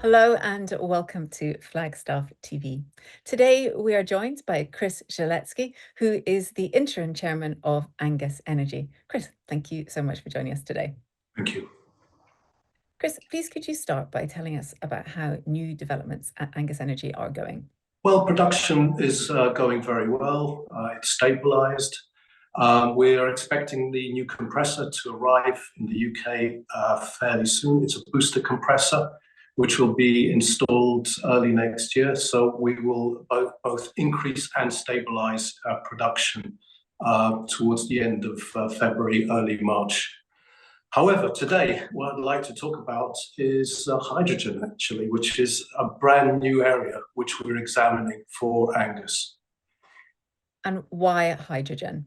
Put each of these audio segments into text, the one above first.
Hello and welcome to Flagstaff TV. Today we are joined by Krysztof Zielicki, who is the interim chairman of Angus Energy. Chris, thank you so much for joining us today. Thank you. Chris, please could you start by telling us about how new developments at Angus Energy are going? Well, production is going very well. It's stabilized. We're expecting the new compressor to arrive in the UK fairly soon. It's a booster compressor, which will be installed early next year. So we will both increase and stabilize production towards the end of February, early March. However, today, what I'd like to talk about is hydrogen, actually, which is a brand new area which we're examining for Angus. And why hydrogen?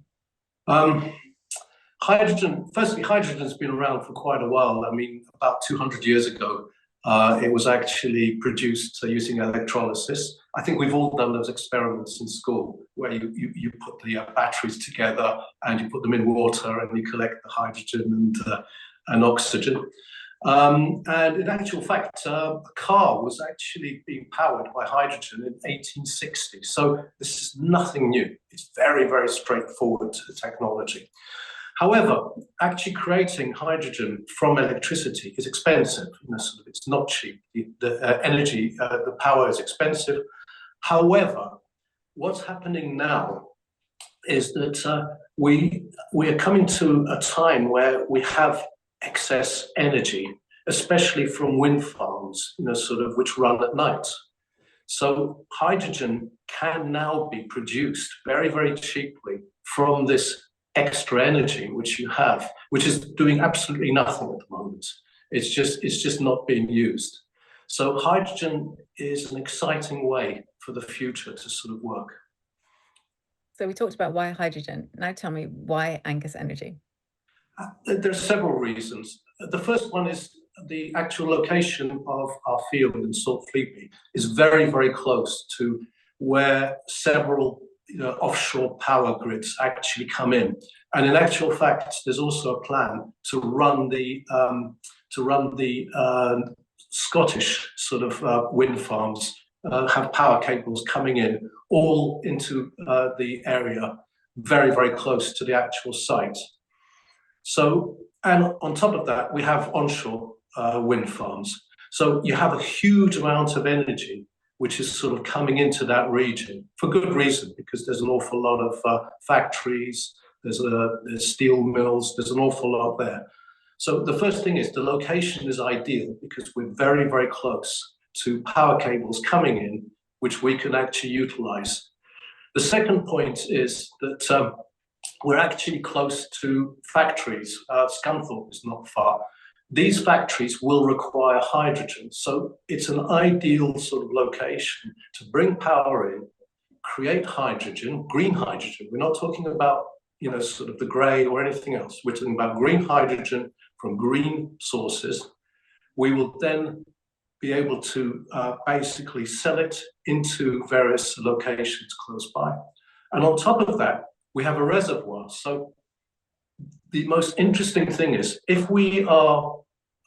Hydrogen, firstly, hydrogen's been around for quite a while. I mean, about 200 years ago, it was actually produced using electrolysis. I think we've all done those experiments in school where you put the batteries together and you put them in water and you collect the hydrogen and oxygen. And in actual fact, a car was actually being powered by hydrogen in 1860. So this is nothing new. It's very, very straightforward to the technology. However, actually creating hydrogen from electricity is expensive. It's not cheap. The energy, the power is expensive. However, what's happening now is that we are coming to a time where we have excess energy, especially from wind farms, which run at night. So hydrogen can now be produced very, very cheaply from this extra energy which you have, which is doing absolutely nothing at the moment. It's just not being used. So hydrogen is an exciting way for the future to sort of work. So we talked about why hydrogen. Now tell me, why Angus Energy? There are several reasons. The first one is the actual location of our field in Salt Fleetby is very, very close to where several offshore power grids actually come in. And in actual fact, there's also a plan to run the Scottish wind farms, have power cables coming in all into the area very, very close to the actual site. So, and on top of that, we have onshore wind farms. So you have a huge amount of energy which is sort of coming into that region for good reason, because there's an awful lot of factories, there's steel mills, there's an awful lot there. So the first thing is the location is ideal because we're very, very close to power cables coming in, which we can actually utilize. The second point is that we're actually close to factories. Scunthorpe is not far. These factories will require hydrogen. So it's an ideal sort of location to bring power in, create hydrogen, green hydrogen. We're not talking about, the gray or anything else. We're talking about green hydrogen from green sources. We will then be able to basically sell it into various locations close by. And on top of that, we have a reservoir. So the most interesting thing is if we are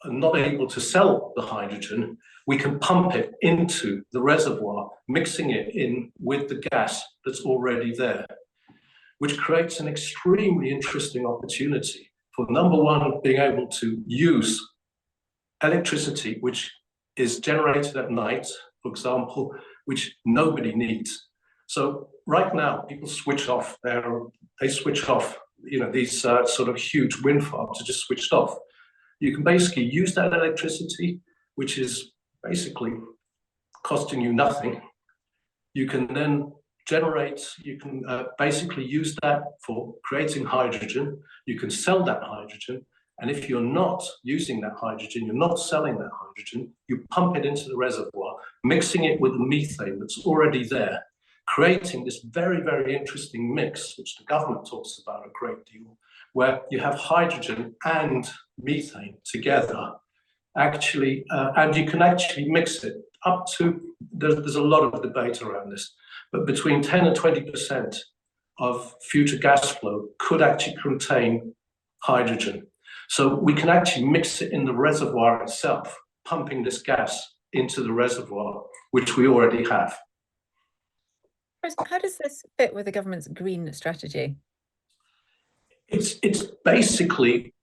not able to sell the hydrogen, we can pump it into the reservoir, mixing it in with the gas that's already there, which creates an extremely interesting opportunity for, number one, being able to use electricity which is generated at night, for example, which nobody needs. So right now, people switch off these sort of huge wind farms are just switched off. You can basically use that electricity, which is basically costing you nothing. You can then basically use that for creating hydrogen. You can sell that hydrogen. And if you're not using that hydrogen, you're not selling that hydrogen, you pump it into the reservoir, mixing it with the methane that's already there, creating this very, very interesting mix, which the government talks about a great deal, where you have hydrogen and methane together, actually, and you can actually mix it up to, there's a lot of debate around this, but between 10 and 20% of future gas flow could actually contain hydrogen. So we can actually mix it in the reservoir itself, pumping this gas into the reservoir, which we already have. Chris, how does this fit with the government's green strategy? It's basically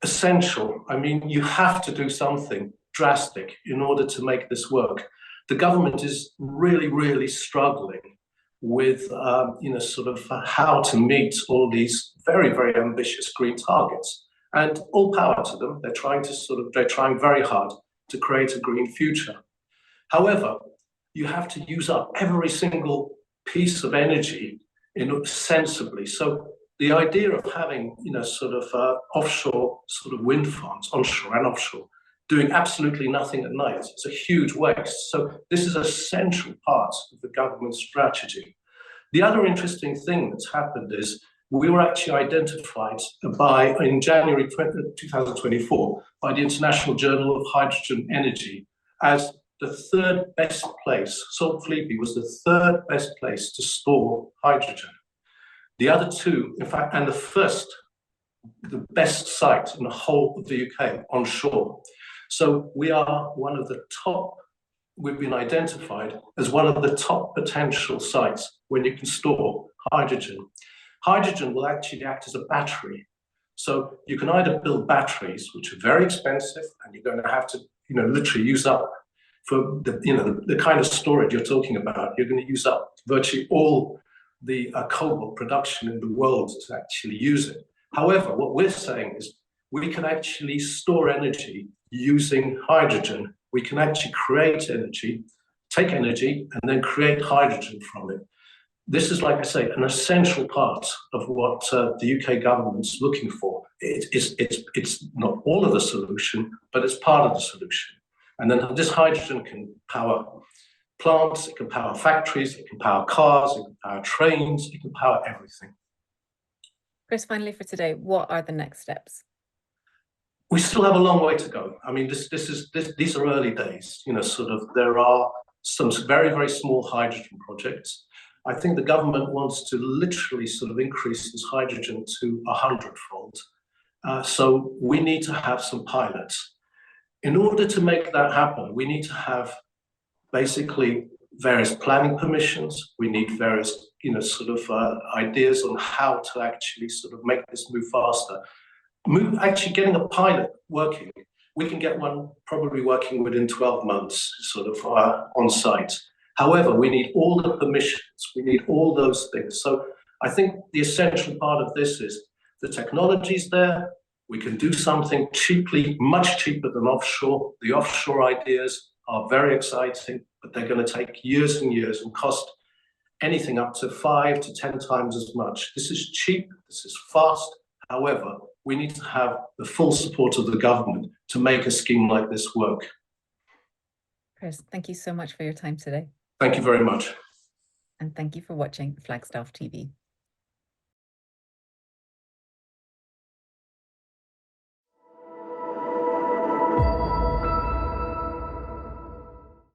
essential. I mean, you have to do something drastic in order to make this work. The government is really, really struggling with, sort of how to meet all these very, very ambitious green targets. And all power to them. They're trying very hard to create a green future. However, you have to use up every single piece of energy sensibly. So the idea of having, offshore sort of wind farms, onshore and offshore, doing absolutely nothing at night is a huge waste. So this is a central part of the government strategy. The other interesting thing that's happened is we were actually identified in January 2024 by the International Journal of Hydrogen Energy as the third best place. Salt Fleetby was the third best place to store hydrogen. The other two, in fact, and the best site in the whole of the UK onshore. So we are one of the top, we've been identified as one of the top potential sites when you can store hydrogen. Hydrogen will actually act as a battery. So you can either build batteries, which are very expensive, and you're going to have to, literally use up for the kind of storage you're talking about. You're going to use up virtually all the cobalt production in the world to actually use it. However, what we're saying is we can actually store energy using hydrogen. We can actually create energy, take energy, and then create hydrogen from it. This is, like I say, an essential part of what the UK government's looking for. It's not all of the solution, but it's part of the solution. And then this hydrogen can power plants, it can power factories, it can power cars, it can power trains, it can power everything. Chris, finally for today, what are the next steps? We still have a long way to go. I mean, these are early days. There are some very, very small hydrogen projects. I think the government wants to literally sort of increase this hydrogen to 100-fold. So we need to have some pilots. In order to make that happen, we need to have basically various planning permissions. We need various, ideas on how to actually sort of make this move faster. Actually getting a pilot working, we can get one probably working within 12 months, on site. However, we need all the permissions, we need all those things. So I think the essential part of this is the technology's there, we can do something cheaply, much cheaper than offshore. The offshore ideas are very exciting, but they're going to take years and years and cost anything up to 5 to 10 times as much. This is cheap, this is fast. However, we need to have the full support of the government to make a scheme like this work. Chris, thank you so much for your time today. Thank you very much. And thank you for watching Flagstaff TV.